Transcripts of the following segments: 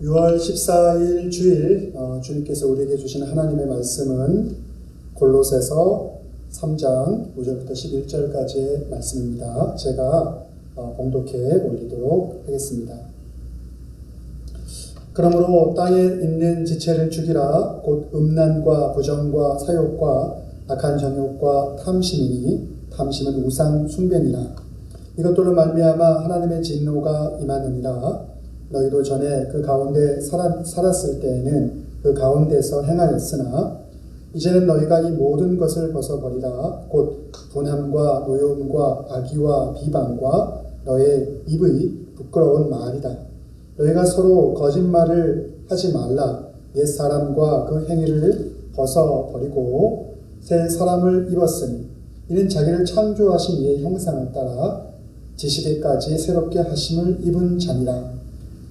6월 14일 주일 주님께서 우리에게 주신 하나님의 말씀은 골로새서 3장 5절부터 11절까지의 말씀입니다. 제가 봉독해 올리도록 하겠습니다. 그러므로 땅에 있는 지체를 죽이라. 곧 음란과 부정과 사욕과 악한 정욕과 탐심이니 탐심은 우상 숭배니라. 이것들로 말미암아 하나님의 진노가 임하느니라. 너희도 전에 그 가운데 살았을 때에는 그 가운데서 행하였으나 이제는 너희가 이 모든 것을 벗어버리라. 곧 분함과 노여움과 악의와 비방과 너의 입의 부끄러운 말이다. 너희가 서로 거짓말을 하지 말라. 옛 사람과 그 행위를 벗어버리고 새 사람을 입었으니 이는 자기를 창조하신 이의 형상을 따라 지시기까지 새롭게 하심을 입은 자니라.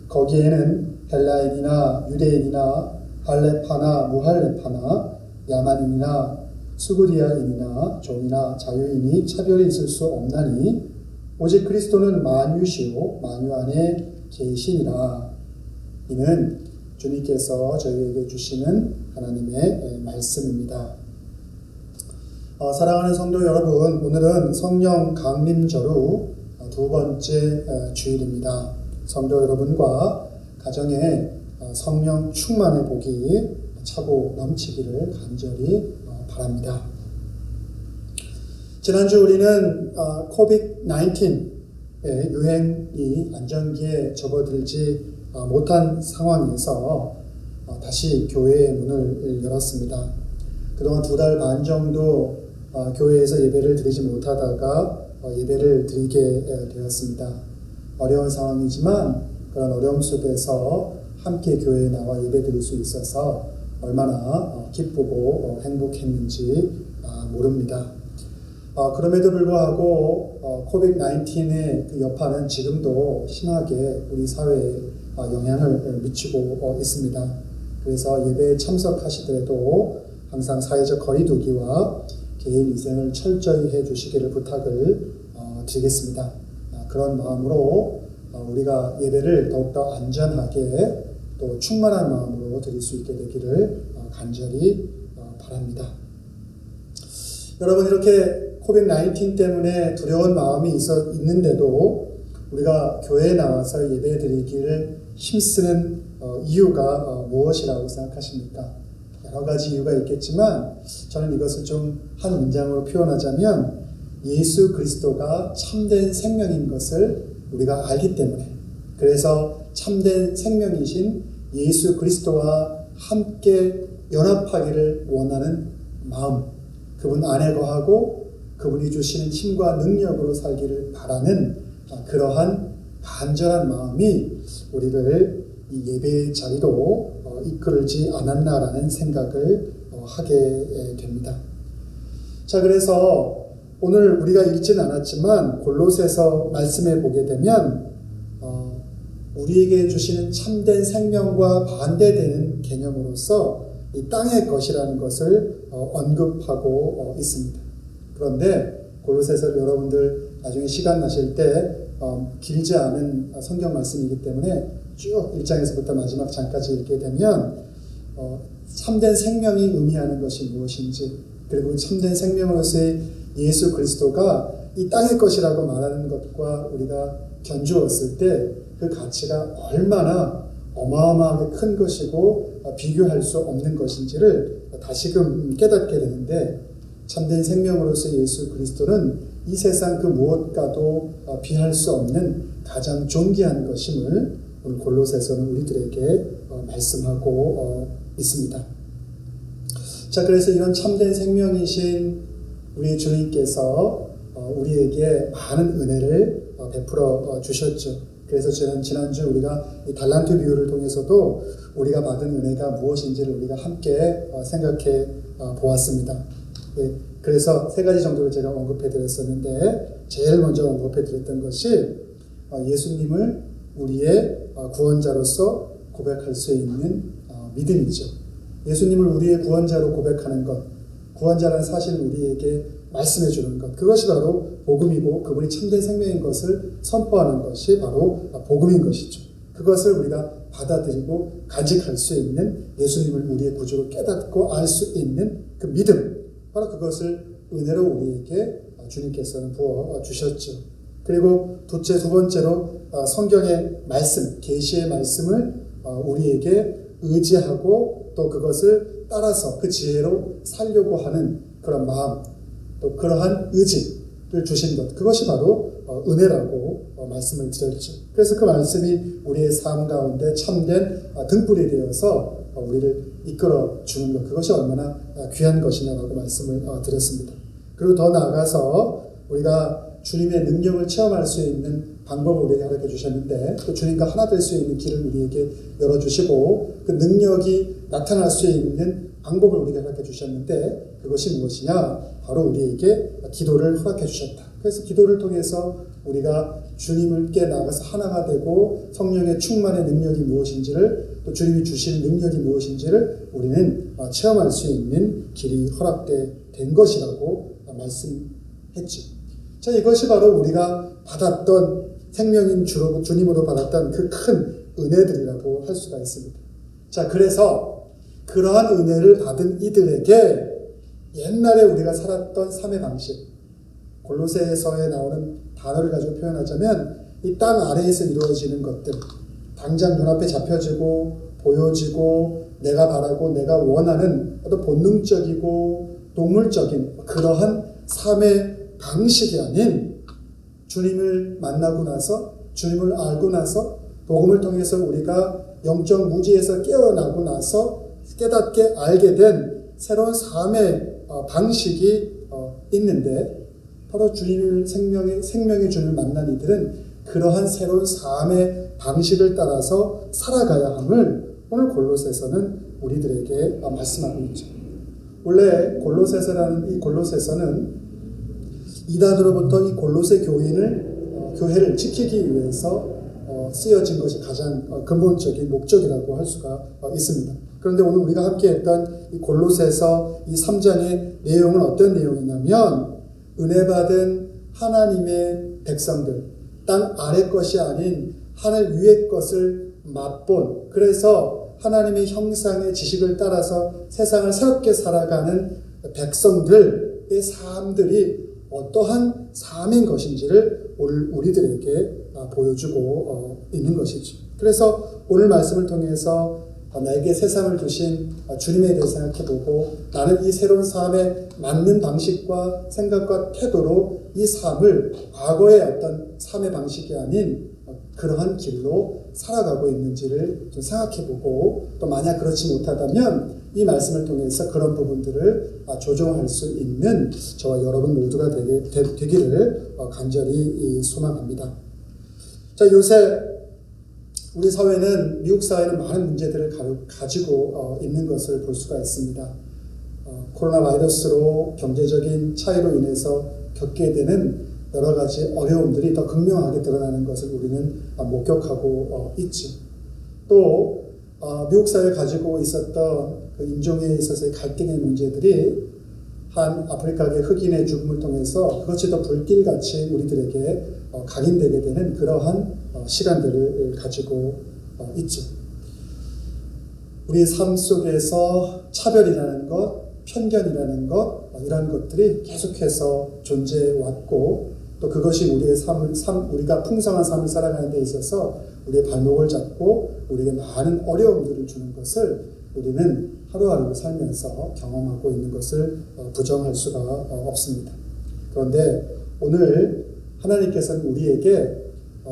거기에는 헬라인이나 유대인이나 할레파나 무할레파나 야만인이나 수구디아인이나 종이나 자유인이 차별이 있을 수 없나니 오직 그리스도는 만유시요 만유 안에 계시니라. 이는 주님께서 저희에게 주시는 하나님의 말씀입니다. 사랑하는 성도 여러분, 오늘은 성령 강림절후 두 번째 주일입니다. 성도 여러분과 가정에 성령 충만의 복이 차고 넘치기를 간절히 바랍니다. 지난주 우리는 COVID-19의 유행이 안정기에 접어들지 못한 상황에서 다시 교회의 문을 열었습니다. 그동안 2달 반 정도 교회에서 예배를 드리지 못하다가 예배를 드리게 되었습니다. 어려운 상황이지만 그런 어려움 속에서 함께 교회에 나와 예배 드릴 수 있어서 얼마나 기쁘고 행복했는지 모릅니다. 그럼에도 불구하고 COVID-19의 그 여파는 지금도 심하게 우리 사회에 영향을 미치고 있습니다. 그래서 예배에 참석하시더라도 항상 사회적 거리두기와 개인 위생을 철저히 해주시기를 부탁을 드리겠습니다. 그런 마음으로 우리가 예배를 더욱더 안전하게 또 충만한 마음으로 드릴 수 있게 되기를 간절히 바랍니다. 여러분, 이렇게 COVID-19 때문에 두려운 마음이 있는데도 우리가 교회에 나와서 예배 드리기를 힘쓰는 이유가 무엇이라고 생각하십니까? 여러 가지 이유가 있겠지만 저는 이것을 좀 한 문장으로 표현하자면 예수 그리스도가 참된 생명인 것을 우리가 알기 때문에, 그래서 참된 생명이신 예수 그리스도와 함께 연합하기를 원하는 마음, 그분 안에 거하고 그분이 주시는 힘과 능력으로 살기를 바라는 그러한 간절한 마음이 우리를 이 예배의 자리로 이끌지 않았나라는 생각을 하게 됩니다. 자, 그래서 오늘 우리가 읽지는 않았지만 골로새서 말씀에 보게 되면 우리에게 주시는 참된 생명과 반대되는 개념으로서 이 땅의 것이라는 것을 언급하고 있습니다. 그런데 골로새서를 여러분들 나중에 시간 나실 때 길지 않은 성경 말씀이기 때문에 쭉 1장에서부터 마지막 장까지 읽게 되면 참된 생명이 의미하는 것이 무엇인지, 그리고 참된 생명으로서의 예수 그리스도가 이 땅의 것이라고 말하는 것과 우리가 견주었을 때 그 가치가 얼마나 어마어마하게 큰 것이고 비교할 수 없는 것인지를 다시금 깨닫게 되는데, 참된 생명으로서 예수 그리스도는 이 세상 그 무엇과도 비할 수 없는 가장 존귀한 것임을 오늘 골로새서는 우리들에게 말씀하고 있습니다. 자, 그래서 이런 참된 생명이신 우리 주님께서 우리에게 많은 은혜를 베풀어 주셨죠. 그래서 지난주 우리가 이 달란트 비유를 통해서도 우리가 받은 은혜가 무엇인지를 우리가 함께 생각해 보았습니다. 그래서 3가지 정도를 제가 언급해 드렸었는데, 제일 먼저 언급해 드렸던 것이 예수님을 우리의 구원자로서 고백할 수 있는 믿음이죠. 예수님을 우리의 구원자로 고백하는 것, 구원자라는 사실을 우리에게 말씀해 주는 것, 그것이 바로 복음이고 그분이 참된 생명인 것을 선포하는 것이 바로 복음인 것이죠. 그것을 우리가 받아들이고 간직할 수 있는 예수님을 우리의 구주로 깨닫고 알 수 있는 그 믿음, 바로 그것을 은혜로 우리에게 주님께서는 부어 주셨죠. 그리고 두 번째로 성경의 말씀, 계시의 말씀을 우리에게 의지하고 또 그것을 따라서 그 지혜로 살려고 하는 그런 마음, 또 그러한 의지를 주신 것, 그것이 바로 은혜라고 말씀을 드렸죠. 그래서 그 말씀이 우리의 삶 가운데 참된 등불이 되어서 우리를 이끌어 주는 것, 그것이 얼마나 귀한 것이냐라고 말씀을 드렸습니다. 그리고 더 나아가서 우리가 주님의 능력을 체험할 수 있는 방법을 우리에게 가르쳐 주셨는데, 또 주님과 하나 될 수 있는 길을 우리에게 열어주시고 그 능력이 나타날 수 있는 방법을 우리에게 가르쳐 주셨는데, 그것이 무엇이냐? 바로 우리에게 기도를 허락해 주셨다. 그래서 기도를 통해서 우리가 주님께 나아가서 하나가 되고 성령의 충만의 능력이 무엇인지를, 또 주님이 주시는 능력이 무엇인지를 우리는 체험할 수 있는 길이 허락된 것이라고 말씀했죠. 자, 이것이 바로 우리가 받았던 생명인 주님으로 받았던 그 큰 은혜들이라고 할 수가 있습니다. 자, 그래서 그러한 은혜를 받은 이들에게 옛날에 우리가 살았던 삶의 방식, 골로새서에 나오는 단어를 가지고 표현하자면 이 땅 아래에서 이루어지는 것들, 당장 눈앞에 잡혀지고 보여지고 내가 바라고 내가 원하는 어떤 본능적이고 동물적인 그러한 삶의 방식이 아닌, 주님을 만나고 나서 주님을 알고 나서 복음을 통해서 우리가 영적 무지에서 깨어나고 나서 깨닫게 알게 된 새로운 삶의 방식이 있는데, 바로 주님을 생명의 주님을 만난 이들은 그러한 새로운 삶의 방식을 따라서 살아가야 함을 오늘 골로새서는 우리들에게 말씀하고 있죠. 원래 골로새서라는 이 골로새서는 이단으로부터 이 골로새 교회를 지키기 위해서 쓰여진 것이 가장 근본적인 목적이라고 할 수가 있습니다. 그런데 오늘 우리가 함께 했던 이 골로새서 이 3장의 내용은 어떤 내용이냐면, 은혜 받은 하나님의 백성들, 땅 아래 것이 아닌 하늘 위의 것을 맛본, 그래서 하나님의 형상의 지식을 따라서 세상을 새롭게 살아가는 백성들의 삶들이 어떠한 삶인 것인지를 오늘 우리들에게 보여주고 있는 것이죠. 그래서 오늘 말씀을 통해서 나에게 세상을 주신 주님에 대해 생각해보고, 나는 이 새로운 삶에 맞는 방식과 생각과 태도로 이 삶을 과거의 어떤 삶의 방식이 아닌 그러한 길로 살아가고 있는지를 좀 생각해보고, 또 만약 그렇지 못하다면 이 말씀을 통해서 그런 부분들을 조정할 수 있는 저와 여러분 모두가 되기를 간절히 소망합니다. 자, 요새 우리 사회는, 미국 사회는 많은 문제들을 가지고 있는 것을 볼 수가 있습니다. 코로나 바이러스로 경제적인 차이로 인해서 겪게 되는 여러 가지 어려움들이 더 극명하게 드러나는 것을 우리는 목격하고 있죠. 또 미국 사회에 가지고 있었던 그 인종에 있어서의 갈등의 문제들이 한 아프리카계 흑인의 죽음을 통해서 그것이 더 불길같이 우리들에게 각인되게 되는 그러한 시간들을 가지고 있죠. 우리 삶 속에서 차별이라는 것, 편견이라는 것, 이런 것들이 계속해서 존재해 왔고, 또 그것이 우리의 우리가 풍성한 삶을 살아가는 데 있어서 우리의 발목을 잡고 우리에게 많은 어려움들을 주는 것을 우리는 하루하루 살면서 경험하고 있는 것을 부정할 수가 없습니다. 그런데 오늘 하나님께서는 우리에게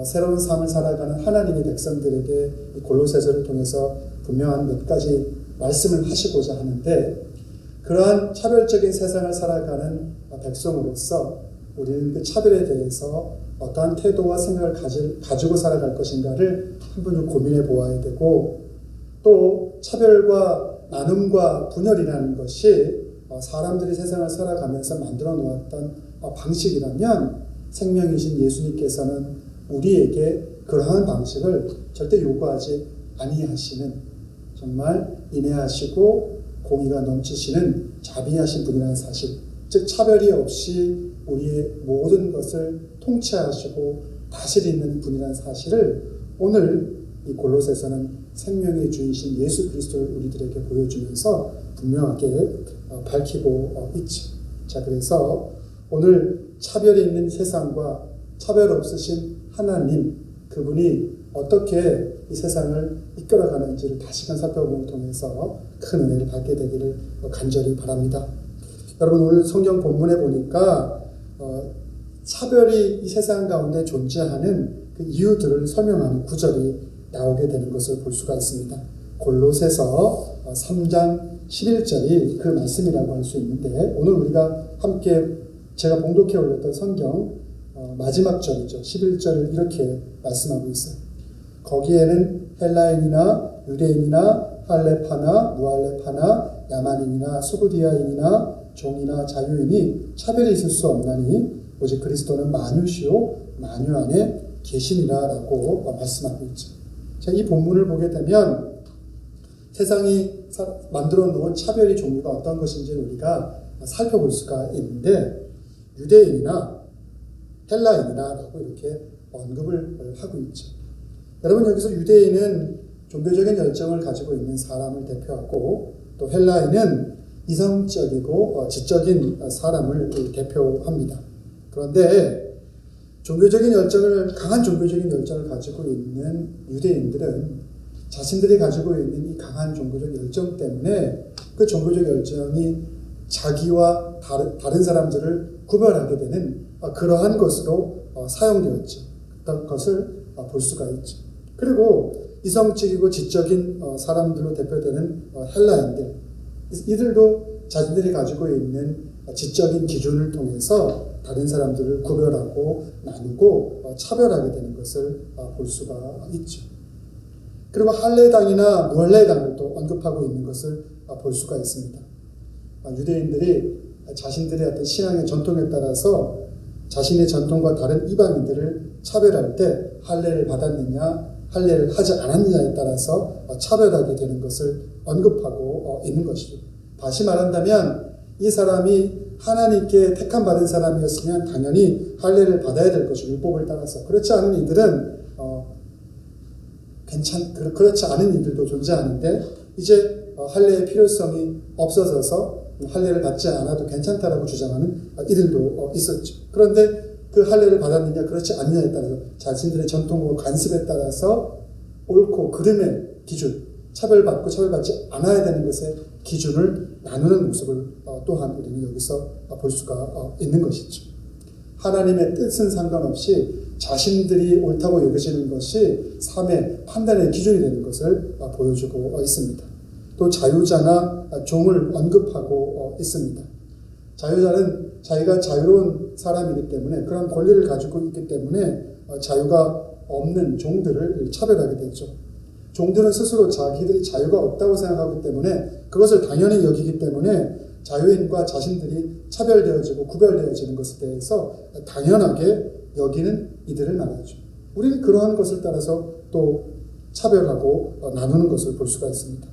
새로운 삶을 살아가는 하나님의 백성들에게 이 골로새서를 통해서 분명한 몇 가지 말씀을 하시고자 하는데, 그러한 차별적인 세상을 살아가는 백성으로서 우리는 그 차별에 대해서 어떠한 태도와 생각을 가지고 살아갈 것인가를 한번 좀 고민해 보아야 되고, 또 차별과 나눔과 분열이라는 것이 사람들이 세상을 살아가면서 만들어 놓았던 방식이라면, 생명이신 예수님께서는 우리에게 그러한 방식을 절대 요구하지 아니하시는, 정말 인내하시고 공의가 넘치시는 자비하신 분이라는 사실, 즉 차별이 없이 우리의 모든 것을 통치하시고 다스리는 분이라는 사실을 오늘 이 골로새서는 생명의 주이신 예수 그리스도를 우리들에게 보여주면서 분명하게 밝히고 있죠. 자, 그래서 오늘 차별이 있는 세상과 차별 없으신 하나님, 그분이 어떻게 이 세상을 이끌어가는지를 다시금 살펴보는 통해서 큰 은혜를 받게 되기를 간절히 바랍니다. 여러분, 오늘 성경 본문에 보니까 차별이 이 세상 가운데 존재하는 그 이유들을 설명하는 구절이 나오게 되는 것을 볼 수가 있습니다. 골로새서 3장 11절이 그 말씀이라고 할 수 있는데, 오늘 우리가 함께 제가 봉독해 올렸던 성경 마지막 절이죠. 11절을 이렇게 말씀하고 있어요. 거기에는 헬라인이나 유대인이나 할레파나 무할레파나 야만인이나 수구디아인이나 종이나 자유인이 차별이 있을 수 없나니 오직 그리스도는 만유시요 만유 안에 계시니라 라고 말씀하고 있죠. 자, 이 본문을 보게 되면 세상이 만들어 놓은 차별의 종류가 어떤 것인지를 우리가 살펴볼 수가 있는데, 유대인이나 헬라인이나 라고 이렇게 언급을 하고 있죠. 여러분, 여기서 유대인은 종교적인 열정을 가지고 있는 사람을 대표하고, 또 헬라인은 이성적이고 지적인 사람을 대표합니다. 그런데 강한 종교적인 열정을 가지고 있는 유대인들은 자신들이 가지고 있는 이 강한 종교적 열정 때문에 그 종교적 열정이 자기와 다른 사람들을 구별하게 되는 그러한 것으로 사용되었죠. 그런 것을 볼 수가 있죠. 그리고 이성적이고 지적인 사람들로 대표되는 헬라인들, 이들도 자신들이 가지고 있는 지적인 기준을 통해서 다른 사람들을 구별하고 나누고 차별하게 되는 것을 볼 수가 있죠. 그리고 할례당이나 무할례당을 또 언급하고 있는 것을 볼 수가 있습니다. 유대인들이 자신들의 어떤 신앙의 전통에 따라서 자신의 전통과 다른 이방인들을 차별할 때 할례를 받았느냐 할례를 하지 않았느냐에 따라서 차별하게 되는 것을 언급하고 있는 것이죠. 다시 말한다면 이 사람이 하나님께 택함 받은 사람이었으면 당연히 할례를 받아야 될 것이고, 율법을 따라서. 그렇지 않은 이들은 그렇지 않은 이들도 존재하는데, 이제 할례의 필요성이 없어져서 할례를 받지 않아도 괜찮다라고 주장하는 이들도 있었죠. 그런데 그 할례를 받았느냐 그렇지 않느냐에 따라서 자신들의 전통과 관습에 따라서 옳고 그름의 기준, 차별받고 차별받지 않아야 되는 것의 기준을 나누는 모습을 또한 우리는 여기서 볼 수가 있는 것이죠. 하나님의 뜻은 상관없이 자신들이 옳다고 여겨지는 것이 삶의 판단의 기준이 되는 것을 보여주고 있습니다. 또 자유자나 종을 언급하고 있습니다. 자유자는 자기가 자유로운 사람이기 때문에, 그런 권리를 가지고 있기 때문에 자유가 없는 종들을 차별하게 되죠. 종들은 스스로 자기들이 자유가 없다고 생각하기 때문에, 그것을 당연히 여기기 때문에 자유인과 자신들이 차별되어지고 구별되어지는 것에 대해서 당연하게 여기는 이들을 말하죠. 우리는 그러한 것을 따라서 또 차별하고 나누는 것을 볼 수가 있습니다.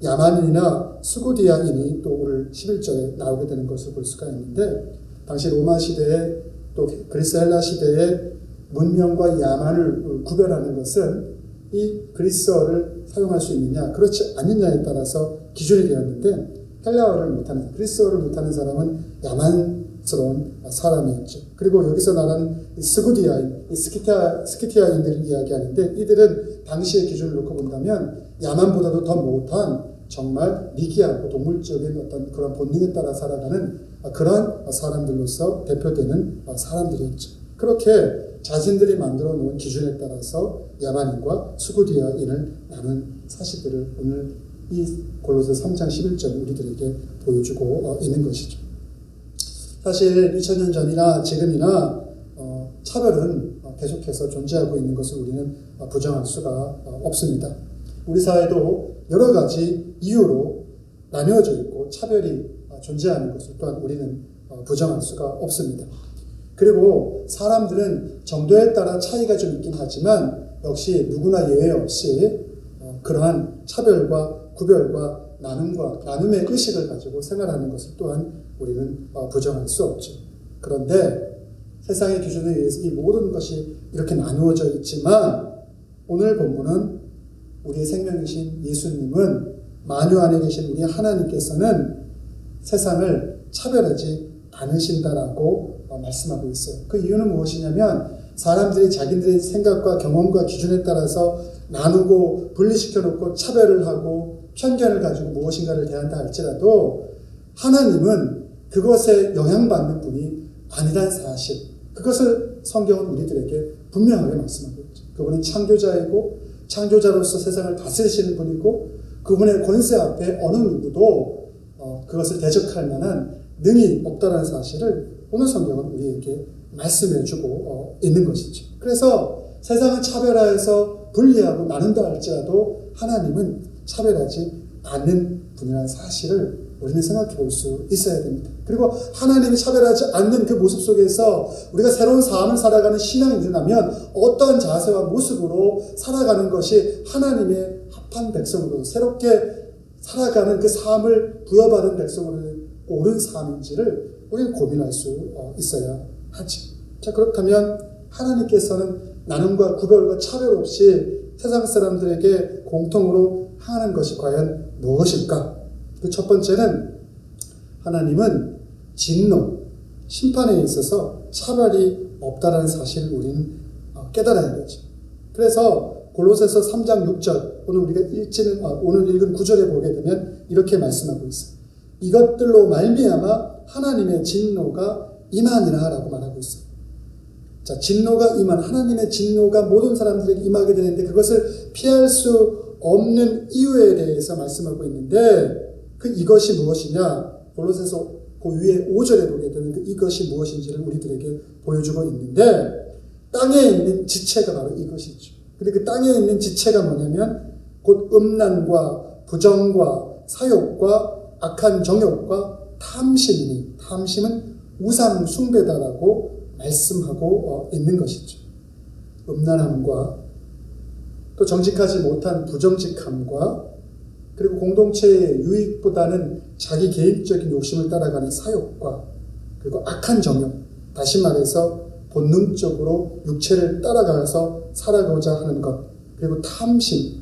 야만인이나 수구디아인이 또 오늘 11절에 나오게 되는 것을 볼 수가 있는데, 당시 로마 시대에 또 그리스 헬라 시대에 문명과 야만을 구별하는 것은 이 그리스어를 사용할 수 있느냐 그렇지 않느냐에 따라서 기준이 되었는데, 헬라어를 못하는, 그리스어를 못하는 사람은 야만스러운 사람이었죠. 그리고 여기서 말하는 스구디아인, 스키티아인들을 이야기하는데, 이들은 당시의 기준을 놓고 본다면 야만보다도 더 못한, 정말 미개하고 동물적인 어떤 그런 본능에 따라 살아가는 그러한 사람들로서 대표되는 사람들이었죠. 그렇게 자신들이 만들어 놓은 기준에 따라서 야만인과 수구디아인을 나눈 사실들을 오늘 이 골로새 3장 11절 우리들에게 보여주고 있는 것이죠. 사실 2000년 전이나 지금이나 차별은 계속해서 존재하고 있는 것을 우리는 부정할 수가 없습니다. 우리 사회도 여러 가지 이유로 나뉘어져 있고 차별이 존재하는 것을 또한 우리는 부정할 수가 없습니다. 그리고 사람들은 정도에 따라 차이가 좀 있긴 하지만 역시 누구나 예외 없이 그러한 차별과 구별과 나눔의 의식을 가지고 생활하는 것을 또한 우리는 부정할 수 없죠. 그런데 세상의 기준에 의해서 이 모든 것이 이렇게 나누어져 있지만, 오늘 본문은 우리의 생명이신 예수님은 만유 안에 계신 우리 하나님께서는 세상을 차별하지 않으신다라고 말씀하고 있어요. 그 이유는 무엇이냐면 사람들이 자기들의 생각과 경험과 기준에 따라서 나누고 분리시켜 놓고 차별을 하고 편견을 가지고 무엇인가를 대한다 할지라도 하나님은 그것에 영향받는 분이 아니란 사실, 그것을 성경은 우리들에게 분명하게 말씀하고 있죠. 그분은 창조자이고 창조자로서 세상을 다스리시는 분이고 그분의 권세 앞에 어느 누구도 그것을 대적할 만한 능이 없다는 사실을 오늘 성경은 우리에게 말씀해주고 있는 것이죠. 그래서 세상은 차별화해서 분리하고 나눈다 할지라도 하나님은 차별하지 않는 분이라는 사실을 우리는 생각해 볼 수 있어야 됩니다. 그리고 하나님이 차별하지 않는 그 모습 속에서 우리가 새로운 삶을 살아가는 신앙이 일어나면 어떠한 자세와 모습으로 살아가는 것이 하나님의 합한 백성으로 새롭게 살아가는 그 삶을 부여받은 백성으로 옳은 삶인지를 우리는 고민할 수 있어야 하지. 자, 그렇다면 하나님께서는 나눔과 구별과 차별 없이 세상 사람들에게 공통으로 하는 것이 과연 무엇일까? 그 첫 번째는 하나님은 진노, 심판에 있어서 차별이 없다는 사실을 우리는 깨달아야 되죠. 그래서 골로새서 3장 6절, 오늘 읽은 9절에 보게 되면 이렇게 말씀하고 있어요. 이것들로 말미암아 하나님의 진노가 임하니라 라고 말하고 있어요. 자, 진노가 하나님의 진노가 모든 사람들에게 임하게 되는데 그것을 피할 수 없는 이유에 대해서 말씀하고 있는데 이것이 무엇이냐? 골로새서 그 위에 5절에 보게 되는 이것이 무엇인지를 우리들에게 보여주고 있는데 땅에 있는 지체가 바로 이것이죠. 근데 그 땅에 있는 지체가 뭐냐면 곧 음란과 부정과 사욕과 악한 정욕과 탐심이니 탐심은 우상 숭배다라고 말씀하고 있는 것이죠. 음란함과 또 정직하지 못한 부정직함과 그리고 공동체의 유익보다는 자기 개인적인 욕심을 따라가는 사욕과 그리고 악한 정욕, 다시 말해서 본능적으로 육체를 따라가서 살아가고자 하는 것, 그리고 탐심,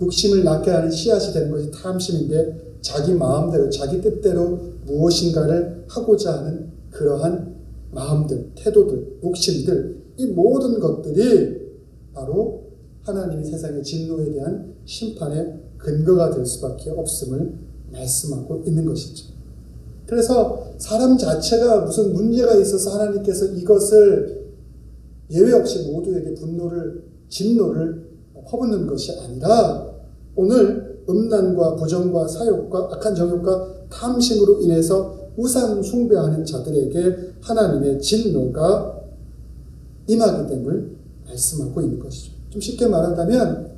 욕심을 낳게 하는 씨앗이 되는 것이 탐심인데 자기 마음대로 자기 뜻대로 무엇인가를 하고자 하는 그러한 마음들, 태도들, 욕심들, 이 모든 것들이 바로 하나님이 세상의 진노에 대한 심판의 근거가 될 수밖에 없음을 말씀하고 있는 것이죠. 그래서 사람 자체가 무슨 문제가 있어서 하나님께서 이것을 예외 없이 모두에게 진노를 퍼붓는 것이 아니라 오늘 음란과 부정과 사욕과 악한 정욕과 탐심으로 인해서 우상 숭배하는 자들에게 하나님의 진노가 임하게 됨을 말씀하고 있는 것이죠. 좀 쉽게 말한다면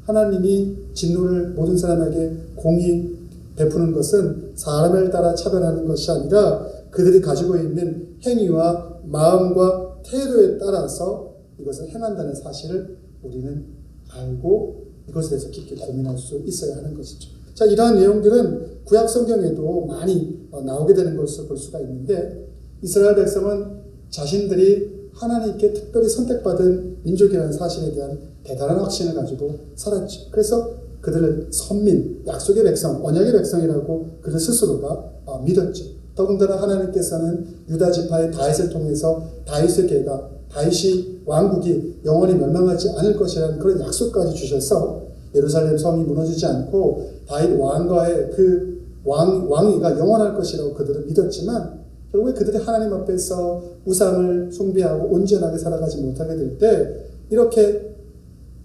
하나님이 진노를 모든 사람에게 공히 베푸는 것은 사람을 따라 차별하는 것이 아니라 그들이 가지고 있는 행위와 마음과 태도에 따라서 이것을 행한다는 사실을 우리는 알고 이것에 대해서 깊게 고민할 수 있어야 하는 것이죠. 자, 이러한 내용들은 구약 성경에도 많이 나오게 되는 것을 볼 수가 있는데 이스라엘 백성은 자신들이 하나님께 특별히 선택받은 민족이라는 사실에 대한 대단한 확신을 가지고 살았죠. 그래서 그들을 선민, 약속의 백성, 언약의 백성이라고 그들 스스로가 믿었죠. 더군다나 하나님께서는 유다 지파의 다윗을 통해서 다윗의 계가, 다윗이 왕국이 영원히 멸망하지 않을 것이라는 그런 약속까지 주셔서 예루살렘 성이 무너지지 않고 다윗 왕과의 그 왕위가 영원할 것이라고 그들은 믿었지만 결국에 그들이 하나님 앞에서 우상을 숭배하고 온전하게 살아가지 못하게 될 때 이렇게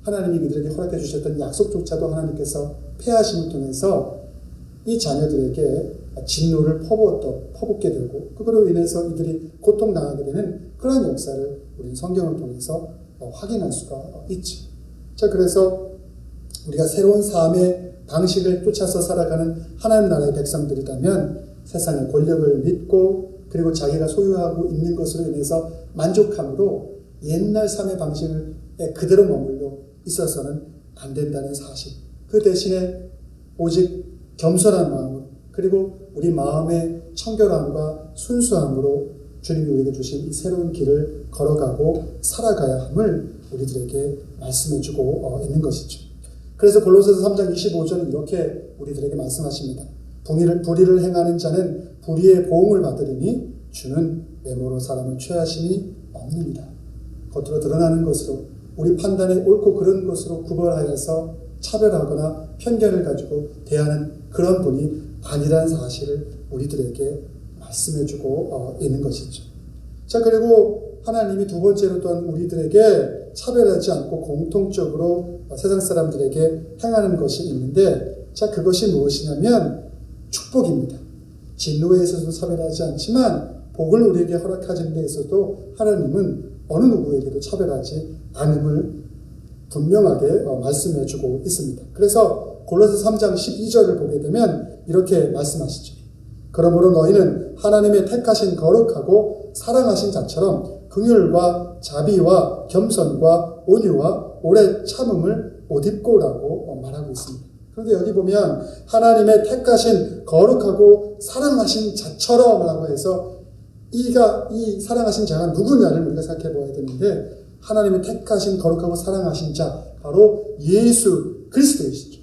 하나님이 그들에게 허락해 주셨던 약속조차도 하나님께서 폐하심을 통해서 이 자녀들에게 진노를 퍼붓게 되고 그거로 인해서 이들이 고통당하게 되는 그런 역사를 우리는 성경을 통해서 확인할 수가 있죠. 자, 그래서 우리가 새로운 삶의 방식을 쫓아서 살아가는 하나님 나라의 백성들이라면 세상의 권력을 믿고 그리고 자기가 소유하고 있는 것으로 인해서 만족함으로 옛날 삶의 방식에 그대로 머물러 있어서는 안 된다는 사실. 그 대신에 오직 겸손한 마음으로 그리고 우리 마음의 청결함과 순수함으로 주님이 우리에게 주신 이 새로운 길을 걸어가고 살아가야 함을 우리들에게 말씀해주고 있는 것이죠. 그래서 골로새서 3장 25절은 이렇게 우리들에게 말씀하십니다. 불의를 행하는 자는 불의의 보응을 받으리니 주는 메모로 사람을 취하심이 없느니라. 겉으로 드러나는 것으로 우리 판단에 옳고 그른 것으로 구별하여서 차별하거나 편견을 가지고 대하는 그런 분이 아니라는 사실을 우리들에게 말씀해주고 있는 것이죠. 자, 그리고 하나님이 두 번째로 또한 우리들에게 차별하지 않고 공통적으로 세상 사람들에게 행하는 것이 있는데, 자, 그것이 무엇이냐면 축복입니다. 진노에 있어서도 차별하지 않지만 복을 우리에게 허락하는 데 있어서도 하나님은 어느 누구에게도 차별하지 않음을 분명하게 말씀해주고 있습니다. 그래서 골로새 3장 12절을 보게 되면 이렇게 말씀하시죠. 그러므로 너희는 하나님의 택하신 거룩하고 사랑하신 자처럼 긍휼과 자비와 겸손과 온유와 오래 참음을 옷 입고라고 말하고 있습니다. 그런데 여기 보면 하나님의 택하신 거룩하고 사랑하신 자처럼 라고 해서 이 사랑하신 자가 누구냐를 우리가 생각해 봐야 되는데, 하나님의 택하신 거룩하고 사랑하신 자, 바로 예수 그리스도이시죠.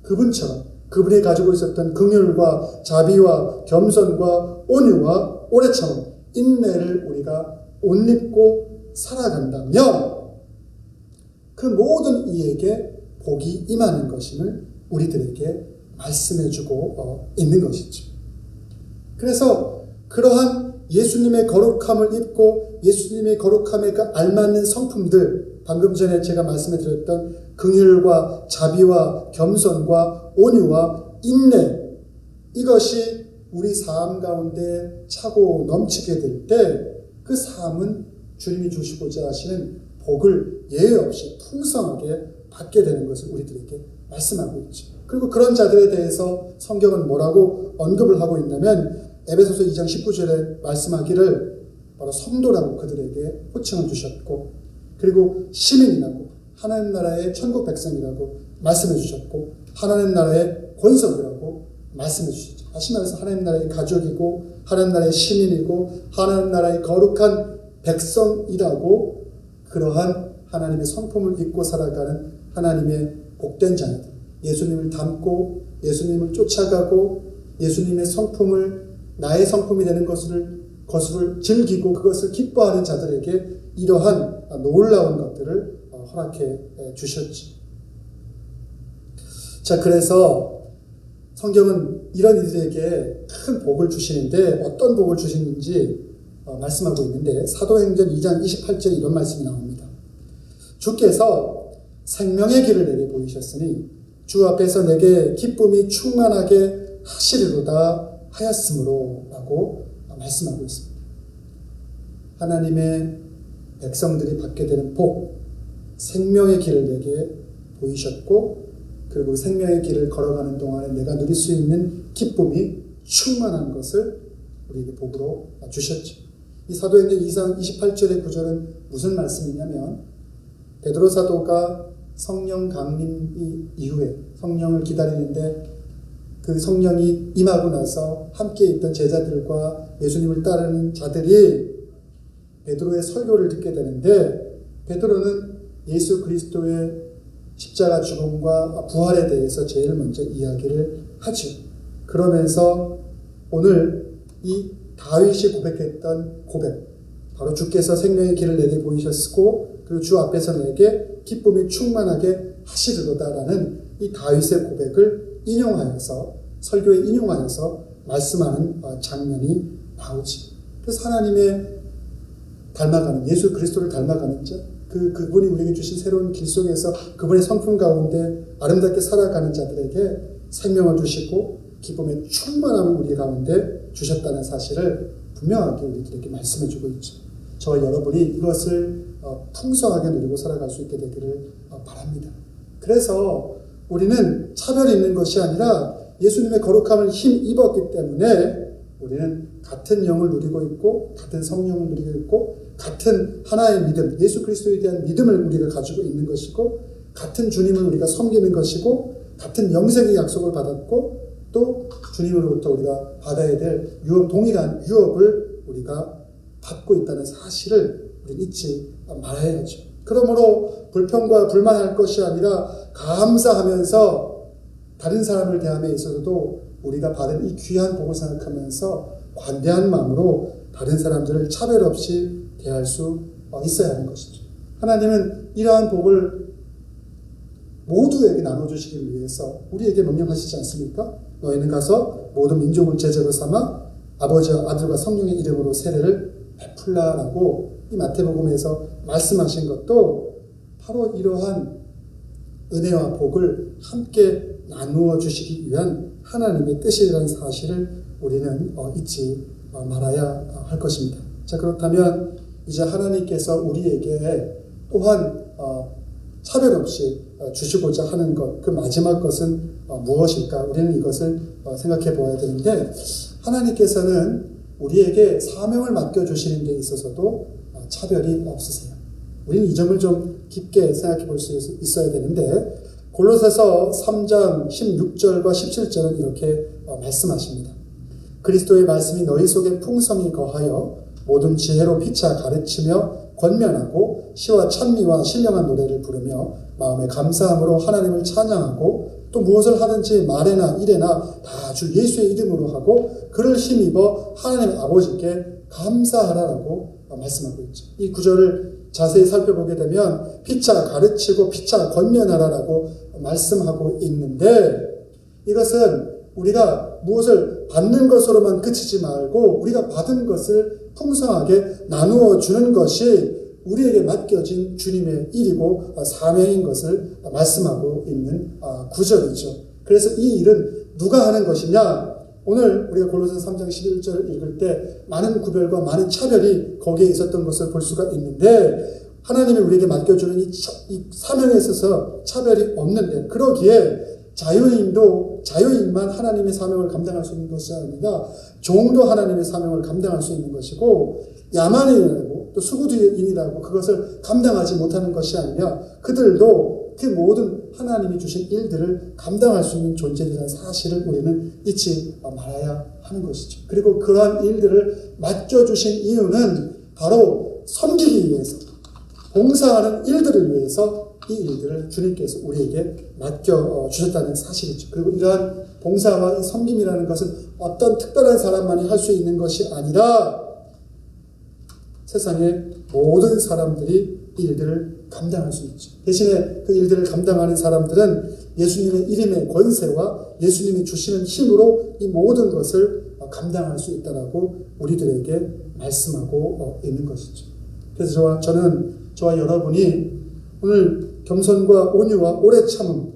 그분처럼 그분이 가지고 있었던 긍휼과 자비와 겸손과 온유와 오래 참음, 인내를 우리가 옷 입고 살아간다면 그 모든 이에게 복이 임하는 것임을 우리들에게 말씀해주고 있는 것이죠. 그래서 그러한 예수님의 거룩함을 입고 예수님의 거룩함에 알맞는 성품들, 방금 전에 제가 말씀해 드렸던 긍휼과 자비와 겸손과 온유와 인내, 이것이 우리 삶 가운데 차고 넘치게 될 때 그 삶은 주님이 주시고자 하시는 복을 예외 없이 풍성하게 받게 되는 것을 우리들에게 말씀하고 있죠. 그리고 그런 자들에 대해서 성경은 뭐라고 언급을 하고 있냐면, 에베소서 2장 19절에 말씀하기를 바로 성도라고 그들에게 호칭을 주셨고, 그리고 시민이라고, 하나님 나라의 천국 백성이라고 말씀해 주셨고, 하나님 나라의 권속이라고 말씀해 주셨죠. 다시 말해서 하나님 나라의 가족이고, 하나님 나라의 시민이고, 하나님 나라의 거룩한 백성이라고, 그러한 하나님의 성품을 입고 살아가는 하나님의 복된 자녀들, 예수님을 닮고 예수님을 쫓아가고 예수님의 성품을 나의 성품이 되는 것을 즐기고 그것을 기뻐하는 자들에게 이러한 놀라운 것들을 허락해 주셨지. 자, 그래서 성경은 이런 이들에게 큰 복을 주시는데, 어떤 복을 주시는지 말씀하고 있는데, 사도행전 2장 28절에 이런 말씀이 나옵니다. 주께서 생명의 길을 내게 보이셨으니 주 앞에서 내게 기쁨이 충만하게 하시리로다 하였으므로 라고 말씀하고 있습니다. 하나님의 백성들이 받게 되는 복, 생명의 길을 내게 보이셨고, 그리고 생명의 길을 걸어가는 동안에 내가 누릴 수 있는 기쁨이 충만한 것을 우리에게 복으로 주셨죠. 이 사도행전 2장 28절의 구절은 무슨 말씀이냐면, 베드로 사도가 성령 강림 이후에 성령을 기다리는데, 그 성령이 임하고 나서 함께 있던 제자들과 예수님을 따르는 자들이 베드로의 설교를 듣게 되는데, 베드로는 예수 그리스도의 십자가 죽음과 부활에 대해서 제일 먼저 이야기를 하죠. 그러면서 오늘 이 다윗이 고백했던 고백, 바로 주께서 생명의 길을 내게 보이셨고 그리고 주 앞에서 내게 기쁨이 충만하게 하시리로다라는 이 다윗의 고백을 인용하여서, 설교에 인용하여서 말씀하는 장면이 나오지. 그래서 하나님의 닮아가는, 예수 그리스도를 닮아가는 자, 그분이 우리에게 주신 새로운 길 속에서 그분의 성품 가운데 아름답게 살아가는 자들에게 생명을 주시고 기쁨의 충만함을 우리 가운데 주셨다는 사실을 분명하게 우리들에게 말씀해주고 있죠. 저와 여러분이 이것을 풍성하게 누리고 살아갈 수 있게 되기를 바랍니다. 그래서 우리는 차별이 있는 것이 아니라 예수님의 거룩함을 힘입었기 때문에 우리는 같은 영을 누리고 있고 같은 성령을 누리고 있고 같은 하나의 믿음, 예수 그리스도에 대한 믿음을 우리가 가지고 있는 것이고, 같은 주님을 우리가 섬기는 것이고, 같은 영생의 약속을 받았고, 또 주님으로부터 우리가 받아야 될 동일한 유업을 우리가 받고 있다는 사실을 우리는 잊지 말아야죠. 그러므로 불평과 불만할 것이 아니라 감사하면서 다른 사람을 대함에 있어서도 우리가 받은 이 귀한 복을 생각하면서 관대한 마음으로 다른 사람들을 차별 없이 대할 수 있어야 하는 것이죠. 하나님은 이러한 복을 모두에게 나눠주시기 위해서 우리에게 명령하시지 않습니까? 너희는 가서 모든 민족을 제자로 삼아 아버지와 아들과 성령의 이름으로 세례를 베풀라라고 이 마태복음에서 말씀하신 것도 바로 이러한 은혜와 복을 함께 나누어 주시기 위한 하나님의 뜻이라는 사실을 우리는 잊지 말아야 할 것입니다. 자, 그렇다면 이제 하나님께서 우리에게 또한 차별 없이 주시고자 하는 것, 그 마지막 것은 무엇일까? 우리는 이것을 생각해 보아야 되는데, 하나님께서는 우리에게 사명을 맡겨주시는 데 있어서도 차별이 없으세요. 우리는 이 점을 좀 깊게 생각해 볼 수 있어야 되는데, 골로새서 3장 16절과 17절은 이렇게 말씀하십니다. 그리스도의 말씀이 너희 속에 풍성히 거하여 모든 지혜로 피차 가르치며 권면하고 시와 찬미와 신령한 노래를 부르며 마음에 감사함으로 하나님을 찬양하고 또 무엇을 하든지 말에나 일에나 다 주 예수의 이름으로 하고 그를 힘입어 하나님 아버지께 감사하라라고 말씀하고 있죠. 이 구절을 자세히 살펴보게 되면 피차 가르치고 피차 권면하라라고 말씀하고 있는데, 이것은 우리가 무엇을 받는 것으로만 그치지 말고 우리가 받은 것을 풍성하게 나누어 주는 것이 우리에게 맡겨진 주님의 일이고 사명인 것을 말씀하고 있는 구절이죠. 그래서 이 일은 누가 하는 것이냐? 오늘 우리가 골로새서 3장 11절을 읽을 때 많은 구별과 많은 차별이 거기에 있었던 것을 볼 수가 있는데, 하나님이 우리에게 맡겨주는 이 사명에 있어서 차별이 없는데, 그러기에 자유인만 하나님의 사명을 감당할 수 있는 것이 아니라 종도 하나님의 사명을 감당할 수 있는 것이고, 야만인이라고 또 수구두인이라고 그것을 감당하지 못하는 것이 아니라 그들도 그 모든 하나님이 주신 일들을 감당할 수 있는 존재라는 사실을 우리는 잊지 말아야 하는 것이죠. 그리고 그러한 일들을 맡겨주신 이유는 바로 섬기기 위해서, 봉사하는 일들을 위해서 이 일들을 주님께서 우리에게 맡겨주셨다는 사실이죠. 그리고 이러한 봉사와 이 섬김이라는 것은 어떤 특별한 사람만이 할 수 있는 것이 아니라 세상의 모든 사람들이 이 일들을 감당할 수 있죠. 대신에 그 일들을 감당하는 사람들은 예수님의 이름의 권세와 예수님이 주시는 힘으로 이 모든 것을 감당할 수 있다라고 우리들에게 말씀하고 있는 것이죠. 그래서 저와 여러분이 오늘 겸손과 온유와 오래 참음,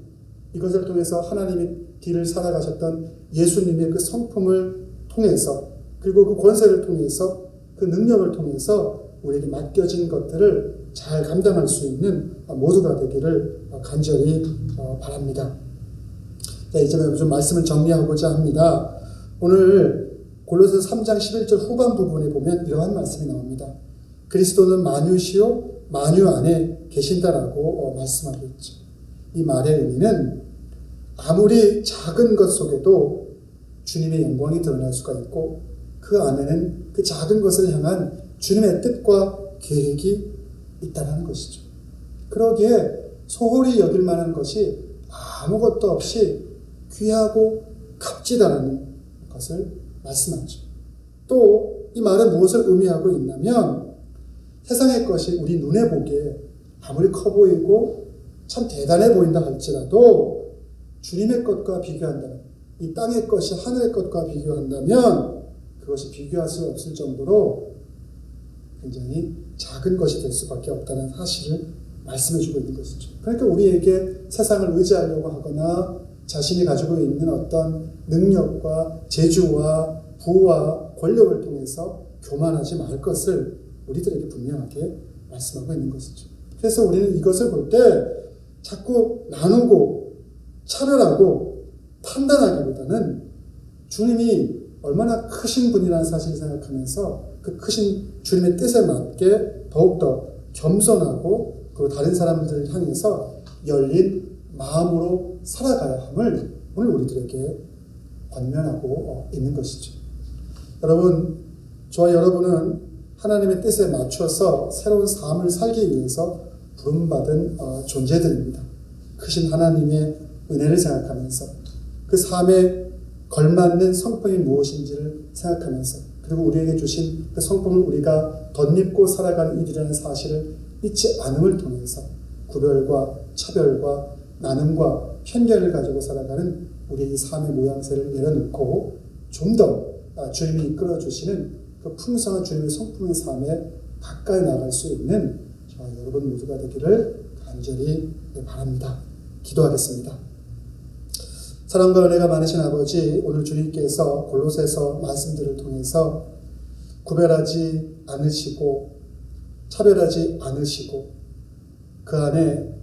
이것을 통해서 하나님의 길을 살아가셨던 예수님의 그 성품을 통해서, 그리고 그 권세를 통해서, 그 능력을 통해서 우리에게 맡겨진 것들을 잘 감당할 수 있는 모두가 되기를 간절히 바랍니다. 네, 이제 좀 말씀을 정리하고자 합니다. 오늘 골로새서 3장 11절 후반 부분에 보면 이러한 말씀이 나옵니다. 그리스도는 만유시요 만유 안에 계신다라고 말씀하고 있죠. 이 말의 의미는 아무리 작은 것 속에도 주님의 영광이 드러날 수가 있고, 그 안에는 그 작은 것을 향한 주님의 뜻과 계획이 있다는 것이죠. 그러기에 소홀히 여길 만한 것이 아무것도 없이 귀하고 값지다라는 것을 말씀하죠. 또 이 말은 무엇을 의미하고 있냐면, 세상의 것이 우리 눈에 보기에 아무리 커 보이고 참 대단해 보인다 할지라도 주님의 것과 비교한다면, 이 땅의 것이 하늘의 것과 비교한다면 그것이 비교할 수 없을 정도로 굉장히 작은 것이 될 수밖에 없다는 사실을 말씀해 주고 있는 것이죠. 그러니까 우리에게 세상을 의지하려고 하거나 자신이 가지고 있는 어떤 능력과 재주와 부와 권력을 통해서 교만하지 말 것을 우리들에게 분명하게 말씀하고 있는 것이죠. 그래서 우리는 이것을 볼 때 자꾸 나누고 차별하고 판단하기보다는 주님이 얼마나 크신 분이라는 사실을 생각하면서 그 크신 주님의 뜻에 맞게 더욱더 겸손하고, 그리고 다른 사람들을 향해서 열린 마음으로 살아가야 함을 오늘 우리들에게 권면하고 있는 것이죠. 여러분, 저와 여러분은 하나님의 뜻에 맞춰서 새로운 삶을 살기 위해서 부름받은 존재들입니다. 크신 하나님의 은혜를 생각하면서 그 삶에 걸맞는 성품이 무엇인지를 생각하면서 그리고 우리에게 주신 그 성품을 우리가 덧입고 살아가는 일이라는 사실을 잊지 않음을 통해서 구별과 차별과 나눔과 편견을 가지고 살아가는 우리의 삶의 모양새를 내려놓고 좀 더 주님이 이끌어 주시는 그 풍성한 주님의 성품의 삶에 가까이 나갈 수 있는 저와 여러분 모두가 되기를 간절히 바랍니다. 기도하겠습니다. 사랑과 은혜가 많으신 아버지, 오늘 주님께서 골로새서 말씀들을 통해서 구별하지 않으시고 차별하지 않으시고 그 안에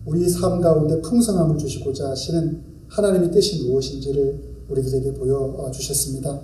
우리 삶 가운데 풍성함을 주시고자 하시는 하나님의 뜻이 무엇인지를 우리들에게 보여주셨습니다.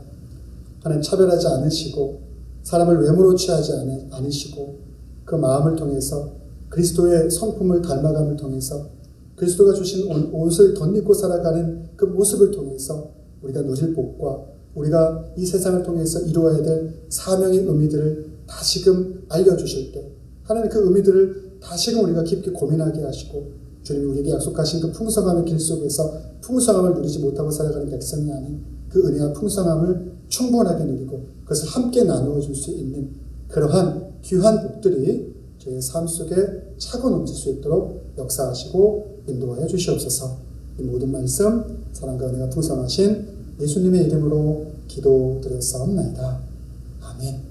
하나님, 차별하지 않으시고 사람을 외모로 취하지 않으시고 그 마음을 통해서 그리스도의 성품을 닮아감을 통해서 그리스도가 주신 옷을 덧입고 살아가는 그 모습을 통해서 우리가 누릴 복과 우리가 이 세상을 통해서 이루어야 될 사명의 의미들을 다시금 알려주실 때 하나님 그 의미들을 다시금 우리가 깊게 고민하게 하시고 주님이 우리에게 약속하신 그 풍성함의 길 속에서 풍성함을 누리지 못하고 살아가는 백성이 아닌 그 은혜와 풍성함을 충분하게 누리고 그것을 함께 나누어 줄 수 있는 그러한 귀한 복들이 저희의 삶 속에 차고 넘칠 수 있도록 역사하시고 인도하여 주시옵소서. 이 모든 말씀 사랑과 은혜가 풍성하신 예수님의 이름으로 기도드렸사옵나이다. 아멘.